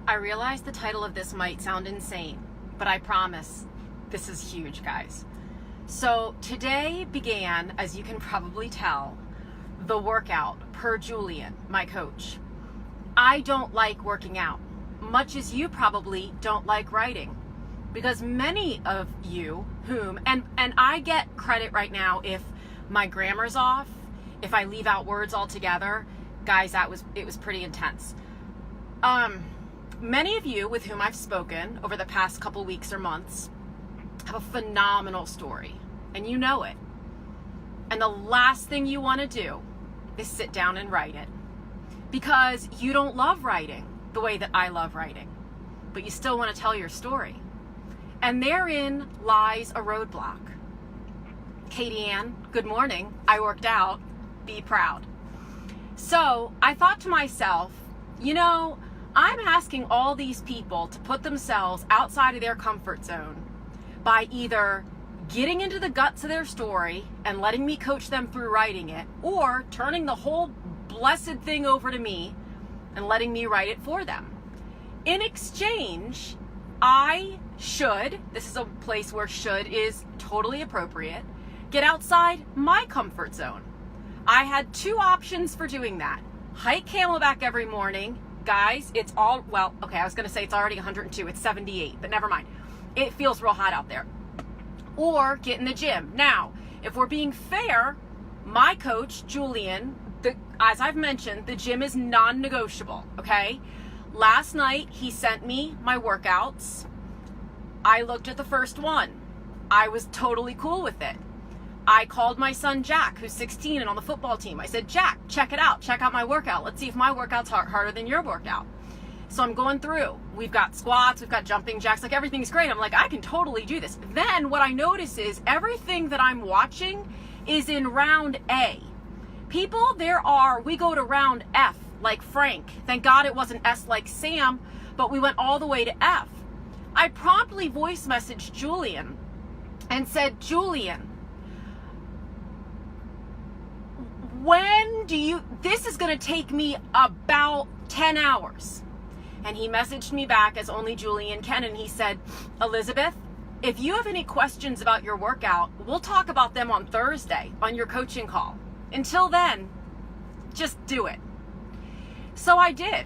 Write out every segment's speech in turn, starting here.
I realize the title of this might sound insane, but I promise this is huge, guys. So today began, as you can probably tell, the workout per Julian, my coach. I don't like working out, much as you probably don't like writing, because many of you and I get credit right now if my grammar's off, if I leave out words altogether. Guys, it was pretty intense. Many of you with whom I've spoken over the past couple weeks or months have a phenomenal story, and you know it. And the last thing you want to do is sit down and write it, because you don't love writing the way that I love writing, but you still want to tell your story. And therein lies a roadblock. Katie Ann, good morning. I worked out. Be proud. So I thought to myself, I'm asking all these people to put themselves outside of their comfort zone by either getting into the guts of their story and letting me coach them through writing it, or turning the whole blessed thing over to me and letting me write it for them. In exchange, this is a place where should is totally appropriate, get outside my comfort zone. I had two options for doing that. Hike Camelback every morning. Guys, I was going to say it's already 102. It's 78, but never mind. It feels real hot out there. Or get in the gym. Now, if we're being fair, my coach, Julian, as I've mentioned, the gym is non-negotiable, okay? Last night, he sent me my workouts. I looked at the first one. I was totally cool with it. I called my son Jack, who's 16 and on the football team. I said, Jack, check it out. Check out my workout. Let's see if my workout's harder than your workout. So I'm going through. We've got squats, we've got jumping jacks, like everything's great. I'm like, I can totally do this. Then what I notice is everything that I'm watching is in round A. People, we go to round F, like Frank. Thank God it wasn't S like Sam, but we went all the way to F. I promptly voice messaged Julian and said, Julian, this is going to take me about 10 hours. And he messaged me back as only Julian can, and he said, Elizabeth, if you have any questions about your workout, we'll talk about them on Thursday on your coaching call. Until then, just do it. So I did.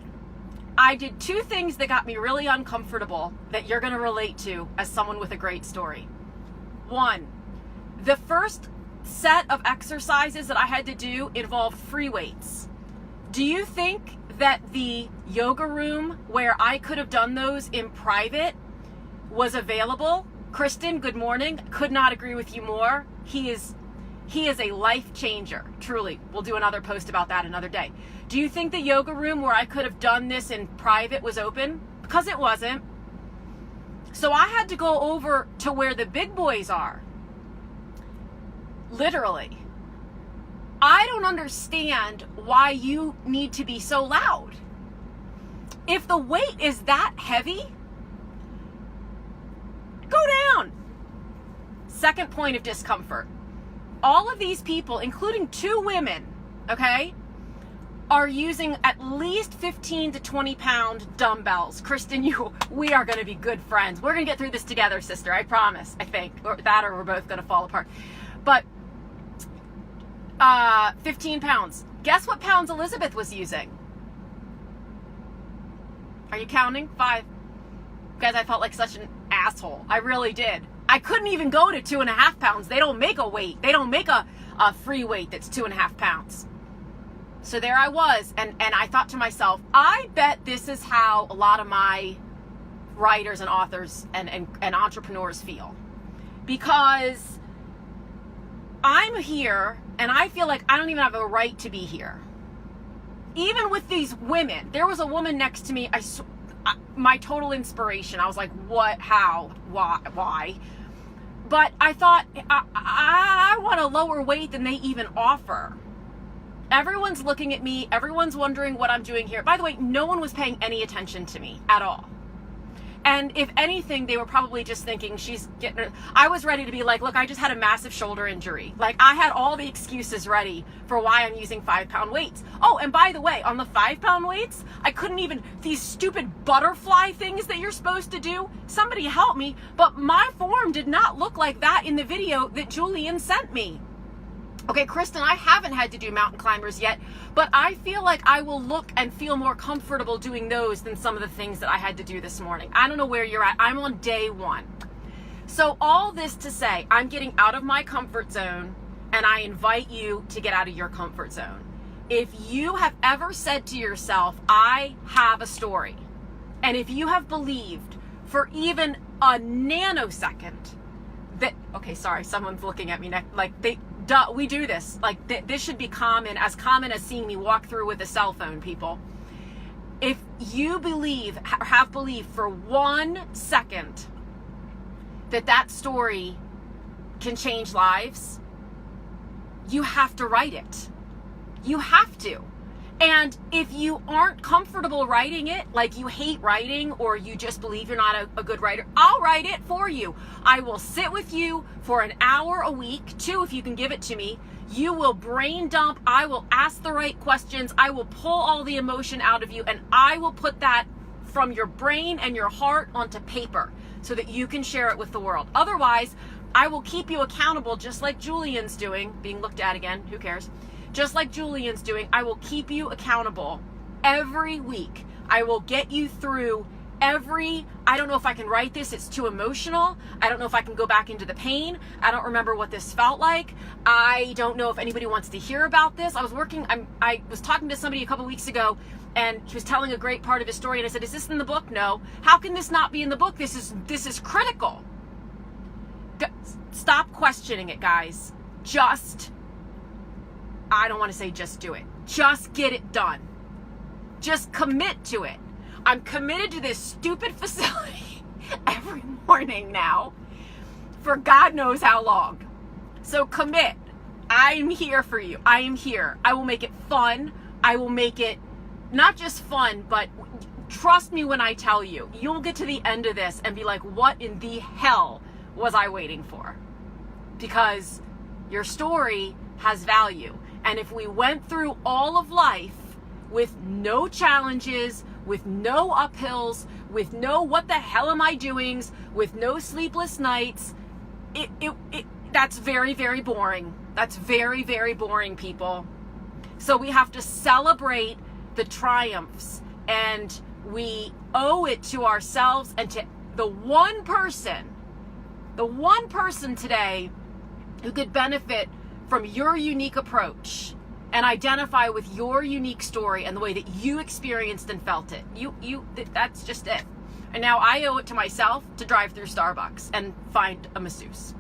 I did two things that got me really uncomfortable that you're going to relate to as someone with a great story. One, the first set of exercises that I had to do involved free weights. Do you think that the yoga room where I could have done those in private was available? Kristen, good morning. Could not agree with you more. He is a life changer, truly. We'll do another post about that another day. Do you think the yoga room where I could have done this in private was open? Because it wasn't. So I had to go over to where the big boys are. Literally. I don't understand why you need to be so loud. If the weight is that heavy, go down. Second point of discomfort. All of these people, including two women, okay, are using at least 15 to 20 pound dumbbells. Kristen, we are going to be good friends. We're going to get through this together, sister. I promise, I think. Or we're both going to fall apart. But 15 pounds. Guess what pounds Elizabeth was using? Are you counting? 5. Guys, I felt like such an asshole. I really did. I couldn't even go to 2.5 pounds. They don't make a weight. They don't make a free weight that's 2.5 pounds. So there I was. And I thought to myself, I bet this is how a lot of my writers and authors and entrepreneurs feel. Because I'm here and I feel like I don't even have a right to be here. Even with these women, there was a woman next to me, my total inspiration. I was like, what, how, why? But I thought, I want a lower weight than they even offer. Everyone's looking at me. Everyone's wondering what I'm doing here. By the way, no one was paying any attention to me at all. And if anything, they were probably just thinking she's getting, I was ready to be like, look, I just had a massive shoulder injury. Like, I had all the excuses ready for why I'm using 5-pound weights. Oh, and by the way, on the 5-pound weights, I couldn't even, these stupid butterfly things that you're supposed to do, somebody help me, but my form did not look like that in the video that Julian sent me. Okay, Kristen, I haven't had to do mountain climbers yet, but I feel like I will look and feel more comfortable doing those than some of the things that I had to do this morning. I don't know where you're at. I'm on day 1. So all this to say, I'm getting out of my comfort zone, and I invite you to get out of your comfort zone. If you have ever said to yourself, I have a story, and if you have believed for even a nanosecond that, okay, sorry, someone's looking at me like we do this. Like, this should be common as seeing me walk through with a cell phone, people. If you believe, or have believed for 1 second that story can change lives, you have to write it. You have to. And if you aren't comfortable writing it, like you hate writing or you just believe you're not a good writer, I'll write it for you. I will sit with you for an hour a week, 2 if you can give it to me. You will brain dump. I will ask the right questions. I will pull all the emotion out of you, and I will put that from your brain and your heart onto paper so that you can share it with the world. Otherwise, I will keep you accountable just like Julian's doing, being looked at again, who cares? Just like Julian's doing, I will keep you accountable every week. I will get you through I don't know if I can write this, it's too emotional. I don't know if I can go back into the pain. I don't remember what this felt like. I don't know if anybody wants to hear about this. I was talking to somebody a couple weeks ago, and he was telling a great part of his story, and I said, is this in the book? No. How can this not be in the book? This is critical. Stop questioning it, guys. I don't want to say just do it. Just get it done. Just commit to it. I'm committed to this stupid facility every morning now for God knows how long. So commit. I'm here for you. I am here. I will make it fun. I will make it not just fun, but trust me when I tell you, you'll get to the end of this and be like, what in the hell was I waiting for? Because your story has value. And if we went through all of life with no challenges, with no uphills, with no what the hell am I doing, with no sleepless nights, that's very, very boring. That's very, very boring, people. So we have to celebrate the triumphs, and we owe it to ourselves and to the one person today who could benefit from your unique approach and identify with your unique story and the way that you experienced and felt it. That's just it. And now I owe it to myself to drive through Starbucks and find a masseuse.